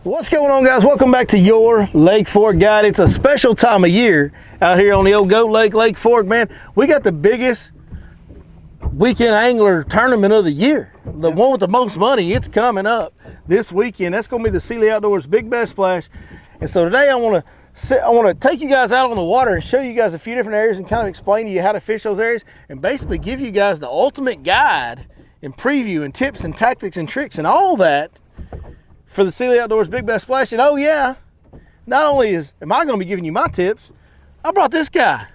What's going on, guys? Welcome back to your Lake Fork Guide. It's a special time of year out here on the old Goat Lake, Lake Fork, man. We got the biggest weekend angler tournament of the year. The one with the most money. It's coming up this weekend. That's going to be the Sealy Outdoors Big Bass Splash. And so today I want to take you guys out on the water and show you guys a few different areas and kind of explain to you how to fish those areas and basically give you guys the ultimate guide and preview and tips and tactics and tricks and all that for the Sealy Outdoors Big Bass Splash. And oh yeah, not only am I going to be giving you my tips, I brought this guy,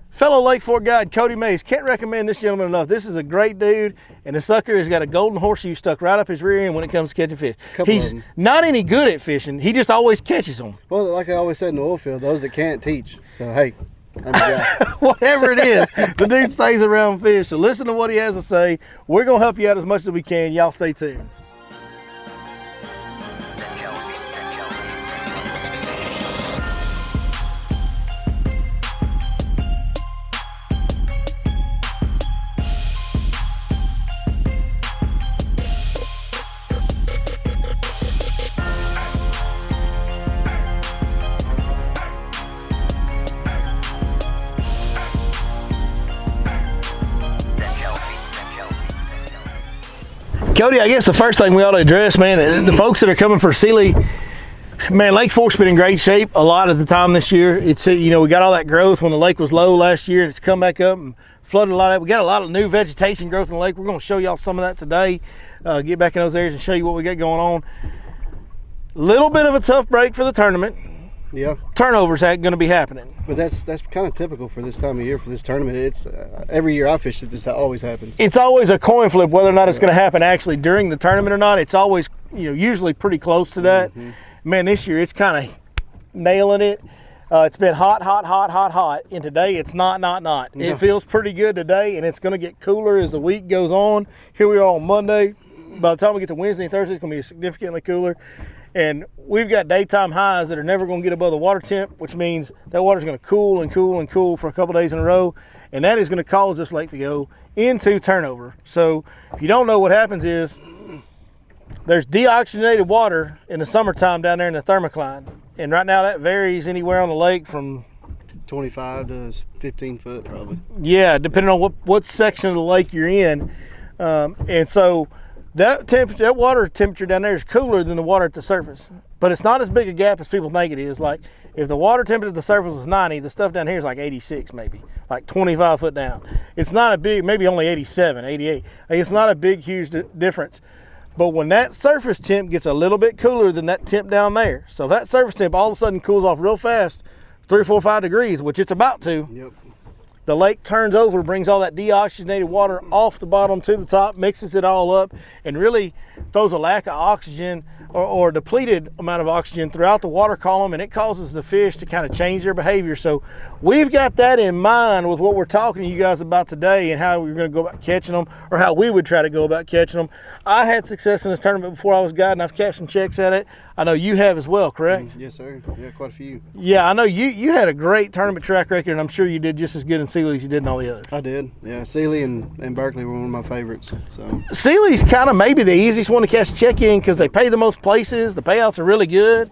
fellow Lake Fork guide Cody Mays. Can't recommend this gentleman enough. This is a great dude, and the sucker has got a golden horseshoe stuck right up his rear end when it comes to catching fish. He's not any good at fishing. He just always catches them. Well, like I always said in the oil field, those that can't teach. So hey, I'm the guy. Whatever it is, the dude stays around fish. So listen to what he has to say. We're going to help you out as much as we can. Y'all stay tuned. Cody, I guess the first thing we ought to address, man, the folks that are coming for Sealy, man, Lake Fork's been in great shape a lot of the time this year. It's, you know, we got all that growth when the lake was low last year, and it's come back up and flooded a lot of that. We got a lot of new vegetation growth in the lake. We're going to show y'all some of that today, get back in those areas and show you what we got going on. Little bit of a tough break for the tournament. Yeah. Turnovers going to be happening. But that's kind of typical for this time of year for this tournament. It's every year I fish it, this always happens. It's always a coin flip whether or not it's going to happen actually during the tournament or not. It's always, you know, usually pretty close to that. Man, this year it's kind of nailing it. It's been hot, and today it's not. No. It feels pretty good today, and it's going to get cooler as the week goes on. Here we are on Monday. By the time we get to Wednesday and Thursday, it's going to be significantly cooler. And we've got daytime highs that are never going to get above the water temp, which means that water's going to cool and cool and cool for a couple days in a row. And that is going to cause this lake to go into turnover. So if you don't know, what happens is there's deoxygenated water in the summertime down there in the thermocline. And right now that varies anywhere on the lake from 25 to 15 foot probably. Yeah, depending on what section of the lake you're in. And so that water temperature down there is cooler than the water at the surface, but it's not as big a gap as people think it is. Like if the water temperature at the surface was 90, the stuff down here is like 86, maybe like 25 foot down. It's not a big, maybe only 87, 88. Like it's not a big, huge difference. But when that surface temp gets a little bit cooler than that temp down there, so if that surface temp all of a sudden cools off real fast, 3, 4, 5 degrees, which it's about to. Yep. The lake turns over, brings all that deoxygenated water off the bottom to the top, mixes it all up, and really throws a lack of oxygen or depleted amount of oxygen throughout the water column, and it causes the fish to kind of change their behavior. So we've got that in mind with what we're talking to you guys about today and how we're going to go about catching them, or how we would try to go about catching them. I had success in this tournament before I was guiding. I've cashed some checks at it. I know you have as well, correct? Yes, sir. Yeah, quite a few. Yeah, I know you had a great tournament track record, and I'm sure you did just as good in Sealy as you did in all the others. I did. Yeah, Sealy and Berkeley were one of my favorites. So Sealy's kind of maybe the easiest one to catch a check in because they pay the most places. The payouts are really good.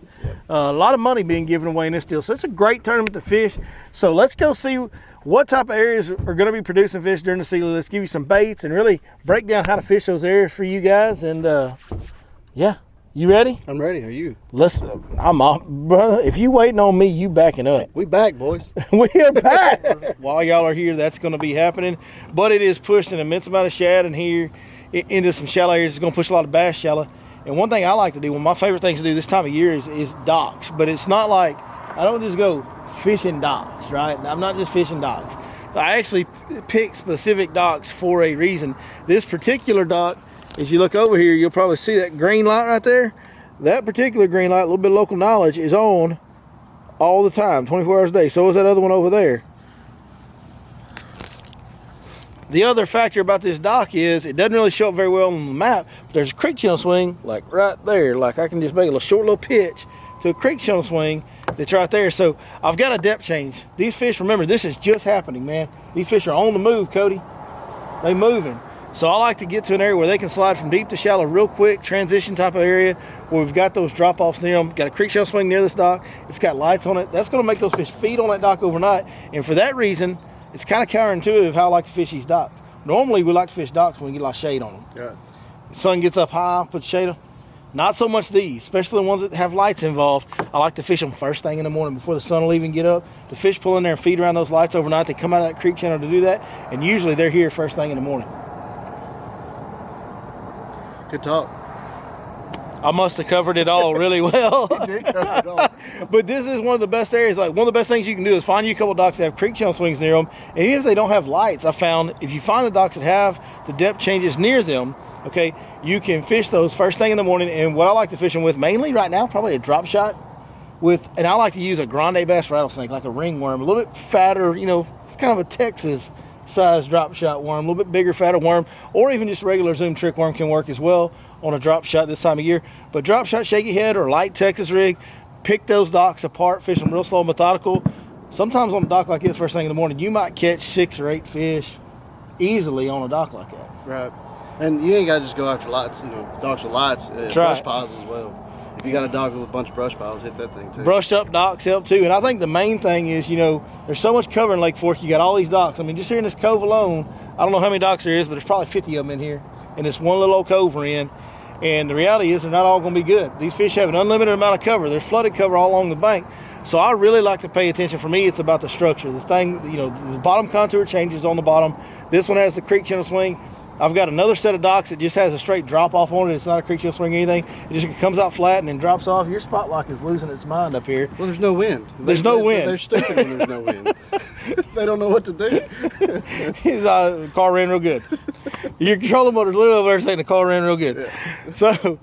A lot of money being given away in this deal. So it's a great tournament to fish. So let's go see what type of areas are going to be producing fish during the Sealy. Let's give you some baits and really break down how to fish those areas for you guys. And yeah, you ready? I'm ready. Are you? I'm off, brother. If you waiting on me, you backing up. We back, boys. We are back. While y'all are here, that's going to be happening. But it is pushed an immense amount of shad in here into some shallow areas. It's going to push a lot of bass shallow. And one thing I like to do, one of my favorite things to do this time of year is docks. But it's not like, I don't just go fishing docks, right? I'm not just fishing docks. I actually pick specific docks for a reason. This particular dock, as you look over here, you'll probably see that green light right there. That particular green light, a little bit of local knowledge, is on all the time, 24 hours a day. So is that other one over there. The other factor about this dock is it doesn't really show up very well on the map, but there's a creek channel swing like right there. Like I can just make a short little pitch to a creek channel swing that's right there. So I've got a depth change. These fish, remember, this is just happening, man. These fish are on the move, Cody. They moving. So I like to get to an area where they can slide from deep to shallow real quick, transition type of area, where we've got those drop-offs near them, got a creek shell swing near this dock, it's got lights on it. That's going to make those fish feed on that dock overnight. And for that reason, it's kind of counterintuitive how I like to fish these docks. Normally, we like to fish docks when we get a lot of shade on them. Yeah. The sun gets up high, puts shade on. Not so much these, especially the ones that have lights involved. I like to fish them first thing in the morning before the sun will even get up. The fish pull in there and feed around those lights overnight. They come out of that creek channel to do that, and usually they're here first thing in the morning. Good talk. I must have covered it all really well. You did cover it all. But this is one of the best areas. Like, one of the best things you can do is find you a couple of docks that have creek channel swings near them. And even if they don't have lights, I found if you find the docks that have the depth changes near them, okay, you can fish those first thing in the morning. And what I like to fish them with mainly right now, probably a drop shot with, and I like to use a grande bass rattlesnake, like a ringworm, a little bit fatter, you know, it's kind of a Texas size drop shot worm, a little bit bigger, fatter worm, or even just a regular zoom trick worm can work as well on a drop shot this time of year. But drop shot, shaky head, or light Texas rig, pick those docks apart, fish them real slow and methodical. Sometimes on a dock like this, first thing in the morning, you might catch 6 or 8 fish easily on a dock like that. Right. And you ain't got to just go after lights, you know, docks with lights, brush piles as well. If you got a dock with a bunch of brush piles, hit that thing too. Brushed up docks help too. And I think the main thing is, you know, there's so much cover in Lake Fork. You got all these docks. I mean, just here in this cove alone, I don't know how many docks there is, but there's probably 50 of them in here. And this one little old cove we're in. And the reality is they're not all going to be good. These fish have an unlimited amount of cover. There's flooded cover all along the bank. So I really like to pay attention. For me, it's about the structure. The thing, you know, the bottom contour changes on the bottom. This one has the creek channel swing. I've got another set of docks that just has a straight drop off on it. It's not a creek channel swing or anything. It just comes out flat and then drops off. Your spot lock is losing its mind up here. Well, there's no wind. There's no wind. They're stupid when there's no wind. They don't know what to do. His car ran real good. Your controller motor's literally over there saying the car ran real good. Yeah. So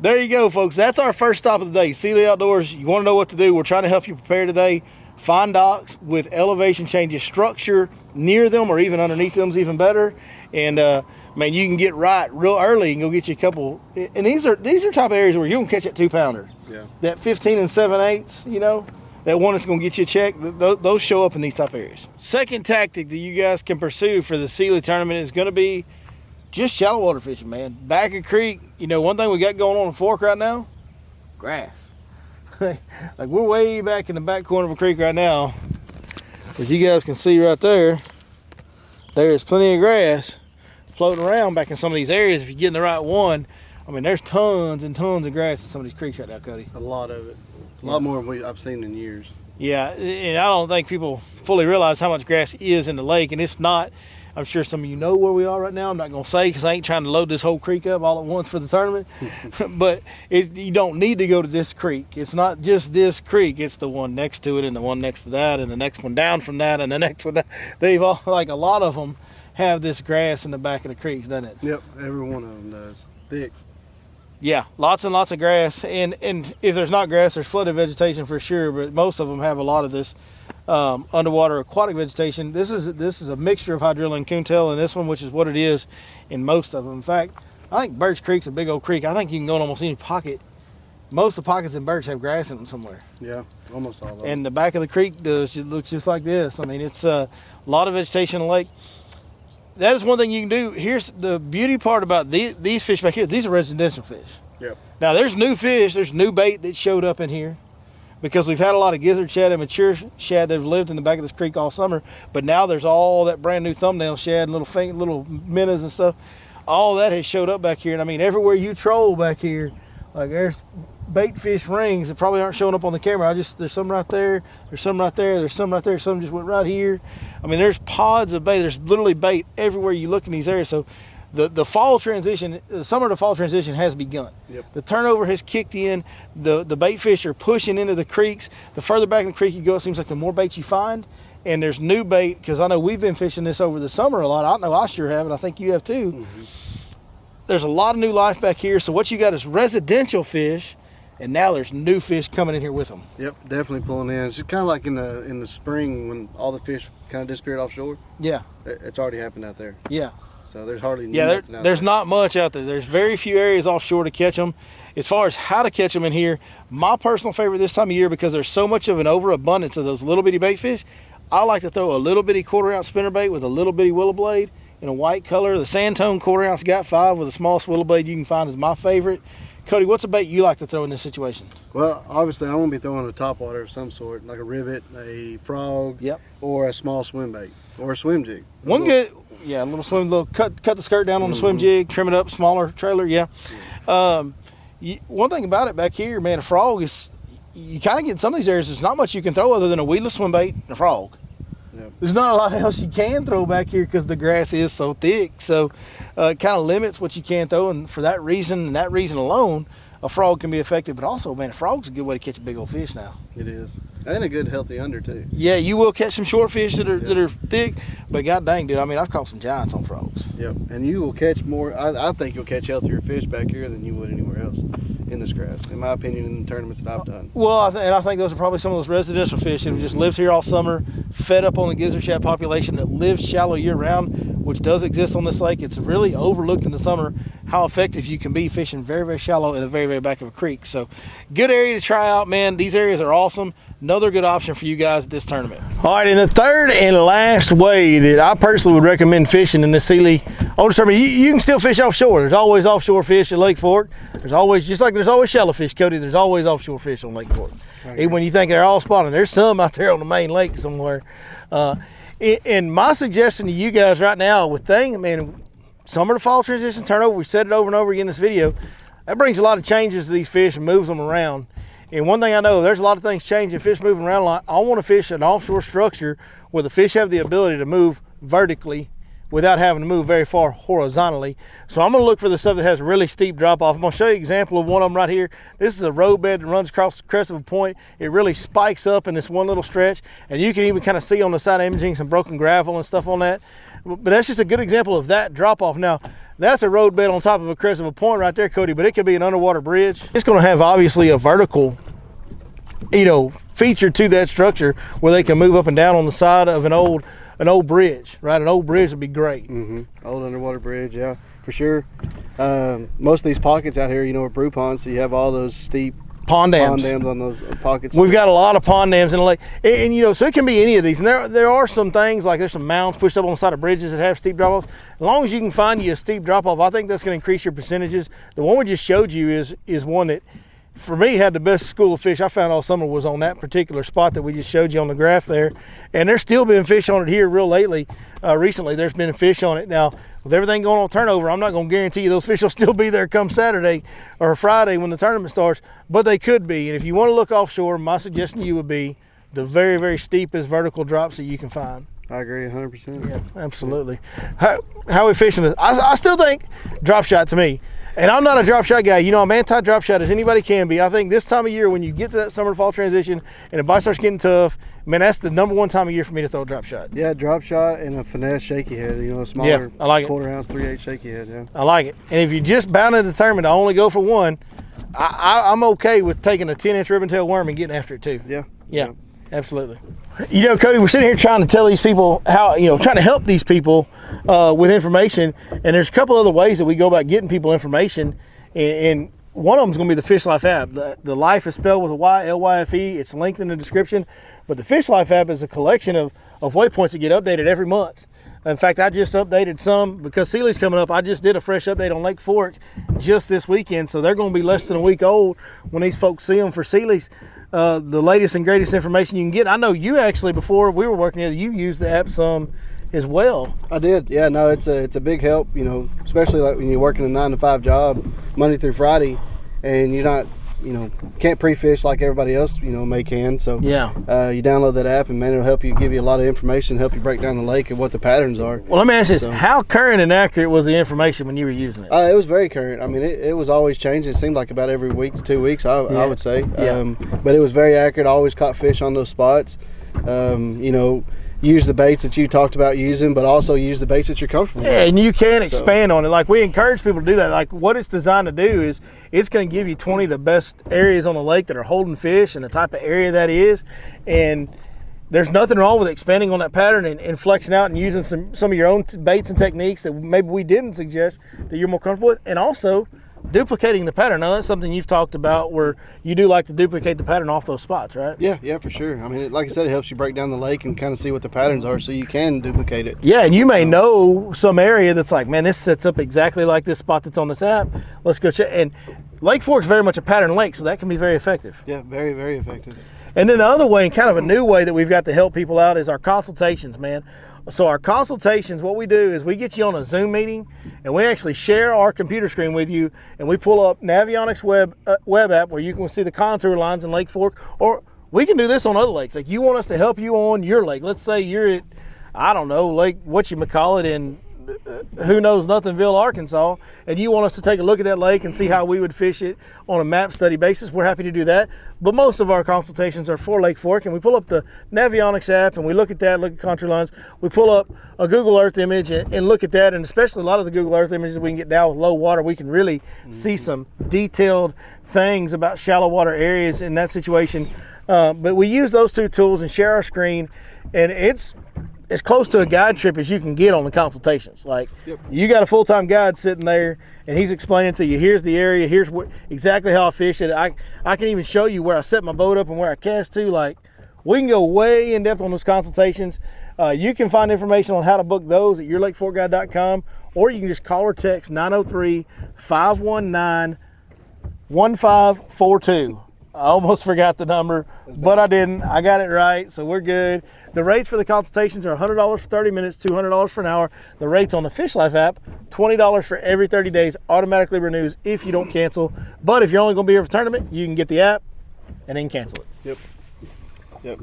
there you go, folks. That's our first stop of the day. Sealy Outdoors. You want to know what to do. We're trying to help you prepare today. Find docks with elevation changes, structure near them or even underneath them is even better. And man, you can get right real early and go get you a couple. And these are type of areas where you can catch that 2-pounder. Yeah. That 15 7/8, you know, that one that's going to get you a check. Those show up in these type of areas. Second tactic that you guys can pursue for the Sealy tournament is going to be just shallow water fishing, man. Back of creek, you know, one thing we got going on in Fork right now, grass. Like we're way back in the back corner of a creek right now. As you guys can see right there, there's plenty of grass floating around back in some of these areas. If you get in the right one, I mean, there's tons and tons of grass in some of these creeks right now, Cody. A lot of it. A lot more than I've seen in years. Yeah, and I don't think people fully realize how much grass is in the lake, and it's not. I'm sure some of you know where we are right now. I'm not going to say because I ain't trying to load this whole creek up all at once for the tournament. But you don't need to go to this creek. It's not just this creek. It's the one next to it and the one next to that and the next one down from that and the next one down. They've all, like a lot of them, have this grass in the back of the creeks, doesn't it? Yep, every one of them does. Thick. Yeah, lots and lots of grass. And if there's not grass, there's flooded vegetation for sure. But most of them have a lot of this underwater aquatic vegetation. This is a mixture of hydrilla and coontail in this one, which is what it is in most of them. In fact, I think Birch Creek's a big old creek. I think you can go in almost any pocket. Most of the pockets in Birch have grass in them somewhere. Yeah, almost all of them. And the back of the creek does. It looks just like this. I mean, it's a lot of vegetation in the lake. That is one thing you can do. Here's the beauty part about these fish back here. These are residential fish. Yep. Now, there's new fish. There's new bait that showed up in here because we've had a lot of gizzard shad and mature shad that have lived in the back of this creek all summer. But now there's all that brand new thumbnail shad and little minnows and stuff. All that has showed up back here. And I mean, everywhere you troll back here, like there's bait fish rings that probably aren't showing up on the camera. There's some right there. There's some right there. There's some right there. Some just went right here. I mean, there's pods of bait. There's literally bait everywhere you look in these areas. So the fall transition, the summer to fall transition has begun. Yep. The turnover has kicked in. The bait fish are pushing into the creeks. The further back in the creek you go, it seems like the more bait you find. And there's new bait, because I know we've been fishing this over the summer a lot. I know I sure have, and I think you have too. Mm-hmm. There's a lot of new life back here. So what you got is residential fish, and now there's new fish coming in here with them. Yep, definitely pulling in. It's kind of like in the spring when all the fish kind of disappeared offshore. Yeah. It's already happened out there. Yeah. So there's hardly nothing out there's there. Not much out there. There's very few areas offshore to catch them. As far as how to catch them in here, my personal favorite this time of year, because there's so much of an overabundance of those little bitty bait fish, I like to throw a little bitty 1/4 ounce spinnerbait with a little bitty willow blade in a white color. The Sandtone 1/4 ounce Got 5 with a small swivel blade you can find is my favorite. Cody, what's a bait you like to throw in this situation? Well, obviously, I want to be throwing a topwater of some sort, like a rivet, a frog, or a small swim bait, or a swim jig. A little swim, cut the skirt down on the swim jig, trim it up, smaller trailer, one thing about it back here, man, a frog is, you kind of get in some of these areas, there's not much you can throw other than a weedless swim bait and a frog. Yep. There's not a lot else you can throw back here because the grass is so thick. So it kind of limits what you can throw. And for that reason and that reason alone, a frog can be effective. But also, man, a frog's a good way to catch a big old fish now. It is. And a good healthy under, too. Yeah, you will catch some short fish that are thick. But god dang, dude, I mean, I've caught some giants on frogs. Yep. And you will catch more. I think you'll catch healthier fish back here than you would anywhere else in this grass, in my opinion, in the tournaments that I've done. Well, I think those are probably some of those residential fish that have just lived here all summer, fed up on the gizzard shad population that lives shallow year round, which does exist on this lake. It's really overlooked in the summer how effective you can be fishing very, very shallow in the very, very back of a creek. So good area to try out, man. These areas are awesome. Another good option for you guys at this tournament. All right, and the third and last way that I personally would recommend fishing in the Sealy Oldest Tournament, you can still fish offshore. There's always offshore fish at Lake Fork. There's always, just like there's always shallow fish, Cody, there's always offshore fish on Lake Fork. Even when you think they're all spawning, there's some out there on the main lake somewhere. And my suggestion to you guys right now with summer to fall transition turnover, we said it over and over again in this video, that brings a lot of changes to these fish and moves them around. And one thing I know, there's a lot of things changing, fish moving around a lot. I want to fish an offshore structure where the fish have the ability to move vertically without having to move very far horizontally. So I'm going to look for the stuff that has really steep drop off. I'm going to show you an example of one of them right here. This is a road bed that runs across the crest of a point. It really spikes up in this one little stretch, and you can even kind of see on the side imaging some broken gravel and stuff on that. But that's just a good example of that drop off. Now, that's a road bed on top of a crest of a point right there, Cody, but it could be an underwater bridge. It's going to have obviously a vertical, feature to that structure where they can move up and down on the side of an old bridge, right? An old bridge would be great. Old underwater bridge, yeah, for sure. Most of these pockets out here, are brew ponds, so you have all those steep pond dams on those pockets. We've got a lot of pond dams in the lake, and so it can be any of these. And there are some things, like there's some mounds pushed up on the side of bridges that have steep drop offs. As long as you can find you a steep drop off, I think that's going to increase your percentages. The one we just showed you is one that, for me, had the best school of fish I found all summer was on that particular spot that we just showed you on the graph there. And there's still been fish on it here real lately. Recently, there's been fish on it. Now, with everything going on turnover, I'm not going to guarantee you those fish will still be there come Saturday or Friday when the tournament starts, but they could be. And if you want to look offshore, my suggestion to you would be the very, very steepest vertical drops that you can find. I agree 100%. Yeah, absolutely. How are we fishing this? I still think drop shot to me. And I'm not a drop shot guy. I'm anti-drop shot as anybody can be. I think this time of year, when you get to that summer to fall transition and the bite starts getting tough, man, that's the #1 time of year for me to throw a drop shot. Yeah, drop shot and a finesse shaky head, a smaller I like 1/4 ounce 3/8 shaky head, yeah. I like it. And if you're just bound and determined to only go for one, I'm okay with taking a 10-inch ribbon tail worm and getting after it too. Yeah, absolutely. Cody, we're sitting here trying to tell these people how, trying to help these people with information. And there's a couple other ways that we go about getting people information. And one of them is going to be the Fish Life app. The Life is spelled with a Y, L-Y-F-E. It's linked in the description. But the Fish Life app is a collection of waypoints that get updated every month. In fact, I just updated some because Sealy's coming up. I just did a fresh update on Lake Fork just this weekend. So they're going to be less than a week old when these folks see them for Sealy's. The latest and greatest information you can get. I know you actually, before we were working together, you used the app some as well. I did. Yeah, no, it's a big help, especially like when you're working a 9-to-5 job Monday through Friday and you're not, can't pre-fish like everybody else, may can. So yeah, you download that app and man, it'll help you, give you a lot of information, help you break down the lake and what the patterns are. Well, let me ask you this, how current and accurate was the information when you were using it? It was very current. I mean, it was always changing. It seemed like about every week to 2 weeks, I would say. But it was very accurate. I always caught fish on those spots. Use the baits that you talked about using, but also use the baits that you're comfortable with. And you can expand on it. Like, we encourage people to do that. Like, what it's designed to do is it's going to give you 20 of the best areas on the lake that are holding fish and the type of area that is. And there's nothing wrong with expanding on that pattern and flexing out and using some of your own baits and techniques that maybe we didn't suggest that you're more comfortable with. And also, duplicating the pattern. Now that's something you've talked about, where you do like to duplicate the pattern off those spots, right? Yeah, for sure. I mean, like I said, it helps you break down the lake and kind of see what the patterns are, so you can duplicate it. Yeah, and you may know some area that's like, man, this sets up exactly like this spot that's on this app. Let's go check. And Lake Fork's very much a pattern lake, so that can be very effective. Yeah, very, very effective. And then the other way, and kind of a new way that we've got to help people out, is our consultations, man. So our consultations, what we do is we get you on a Zoom meeting, and we actually share our computer screen with you, and we pull up Navionics web app where you can see the contour lines in Lake Fork, or we can do this on other lakes. Like, you want us to help you on your lake. Let's say you're at, I don't know, Lake whatchamacallit in who knows Nothingville, Arkansas, and you want us to take a look at that lake and see how we would fish it on a map study basis. We're happy to do that. But most of our consultations are for Lake Fork, and we pull up the Navionics app and we look at that, look at contour lines. We pull up a Google Earth image and look at that, and especially a lot of the Google Earth images we can get now with low water, we can really see some detailed things about shallow water areas in that situation. But we use those two tools and share our screen, and it's as close to a guide trip as you can get on the consultations. Like, you got a full-time guide sitting there, and he's explaining to you, here's the area, here's exactly how I fish it. I can even show you where I set my boat up and where I cast to. Like, we can go way in depth on those consultations. You can find information on how to book those at yourlakeforkguide.com, or you can just call or text 903-519-1542. I almost forgot the number, but I didn't. I got it right, so we're good. The rates for the consultations are $100 for 30 minutes, $200 for an hour. The rates on the Fish Life app, $20 for every 30 days, automatically renews if you don't cancel. But if you're only going to be here for tournament, you can get the app and then cancel it. Yep.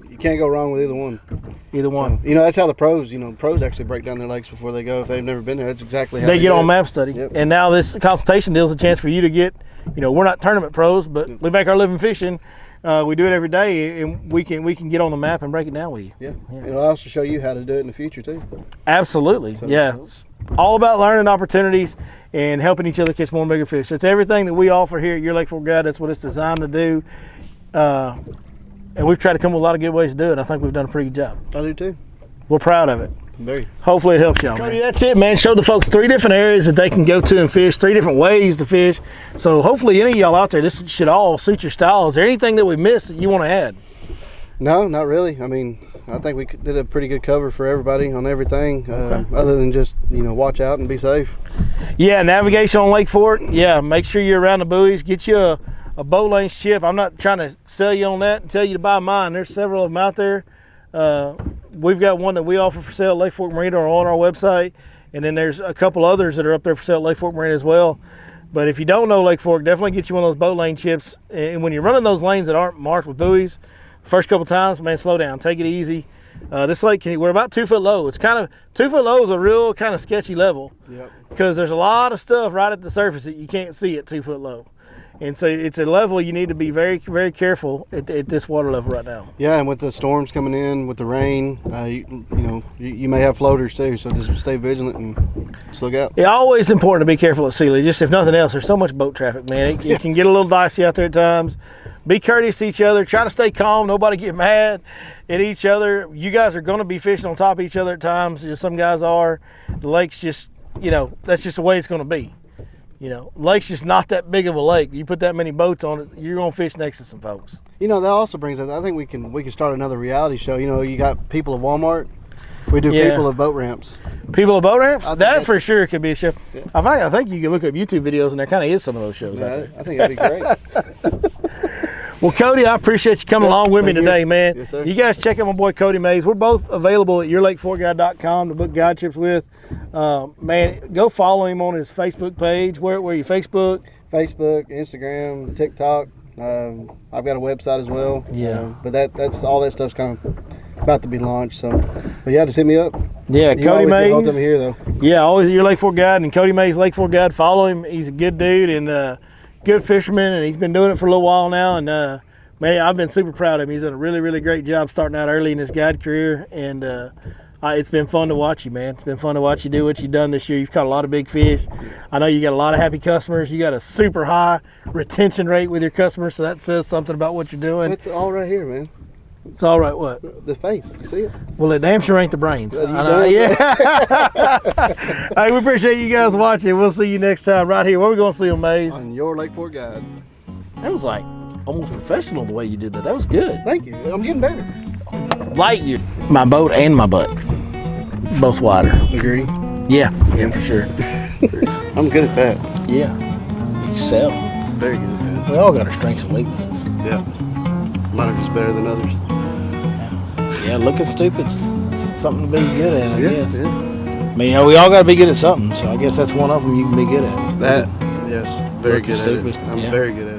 You can't go wrong with either one. Either one. So, that's how the pros, pros actually break down their lakes before they go. If they've never been there, that's exactly how they get do on it. map study. Yep. And now this consultation deal is a chance for you to get, we're not tournament pros, but we make our living fishing. We do it every day, and we can get on the map and break it down with you. Yeah. It'll also show you how to do it in the future too. Absolutely. So, yeah. It's all about learning opportunities and helping each other catch more and bigger fish. It's everything that we offer here at Your Lake Fork Guide. That's what it's designed to do. And we've tried to come up with a lot of good ways to do it. I think we've done a pretty good job. I do too. We're proud of it. Very. Hopefully it helps y'all. Cody, that's it, man. Show the folks 3 different areas that they can go to and fish, 3 different ways to fish. So hopefully any of y'all out there, this should all suit your style. Is there anything that we missed that you want to add? No, not really. I mean, I think we did a pretty good cover for everybody on everything, other than just, watch out and be safe. Yeah, navigation on Lake Fork. Yeah, make sure you're around the buoys. Get you a boat lane chip. I'm not trying to sell you on that and tell you to buy mine. There's several of them out there. We've got one that we offer for sale at Lake Fork Marina or on our website, and then there's a couple others that are up there for sale at Lake Fork Marina as well. But if you don't know Lake Fork, definitely get you one of those boat lane chips. And when you're running those lanes that aren't marked with buoys, first couple times, man, slow down, take it easy. This lake, we're about 2 foot low. It's kind of 2 foot low is a real kind of sketchy level, because there's a lot of stuff right at the surface that you can't see at 2 foot low. And so it's a level you need to be very, very careful at this water level right now. Yeah, and with the storms coming in, with the rain, you may have floaters too, so just stay vigilant and just look out. It's always important to be careful at Sealy. Just if nothing else, there's so much boat traffic, man. It can get a little dicey out there at times. Be courteous to each other. Try to stay calm. Nobody get mad at each other. You guys are going to be fishing on top of each other at times. Some guys are. The lake's just, that's just the way it's going to be. Lake's just not that big of a lake. You put that many boats on it, you're gonna fish next to some folks. That also brings us, I think we can start another reality show. You got People of Walmart. We do People of Boat Ramps. People of Boat Ramps? That for sure could be a show. Yeah. I think you can look up YouTube videos, and there kind of is some of those shows out there. I think that'd be great. Well, Cody, I appreciate you coming along with me today, man. Yes, sir. You guys check out my boy Cody Mays. We're both available at yourlakeforkguide.com to book guide trips with. Man, go follow him on his Facebook page. Where are you? Facebook, Instagram, TikTok. I've got a website as well. Yeah. But that's all that stuff's kind of about to be launched. So, but yeah, just hit me up. Yeah, Cody Mays. Over here though. Yeah, always at Your Lake Fork Guide, and Cody Mays Lake Fork Guide. Follow him. He's a good dude and good fisherman, and he's been doing it for a little while now. And man, I've been super proud of him. He's done a really, really great job starting out early in his guide career, and it's been fun to watch you, man. It's been fun to watch you do what you've done this year. You've caught a lot of big fish. I know you got a lot of happy customers. You got a super high retention rate with your customers, so that says something about what you're doing. It's all right here, man. It's all right. What? The face. You see it? Well, it damn sure ain't the brains. Well, you I know, done. yeah. Hey, we appreciate you guys watching. We'll see you next time right here. Where we going to see them, Maze? On your Lake Fork guide. That was like almost professional the way you did that. That was good. Thank you. I'm getting better. Light year. My boat and my butt. Both wider. Agree. Yeah, for sure. I'm good at that. Yeah. Excel. Very good at that. We all got our strengths and weaknesses. Yeah. Mine are just better than others. Yeah, looking stupid's it's something to be good at, I guess. Yeah. I mean, we all got to be good at something, so I guess that's one of them you can be good at. That, yes. Very Looking good stupid. at it. I'm Yeah. very good at it.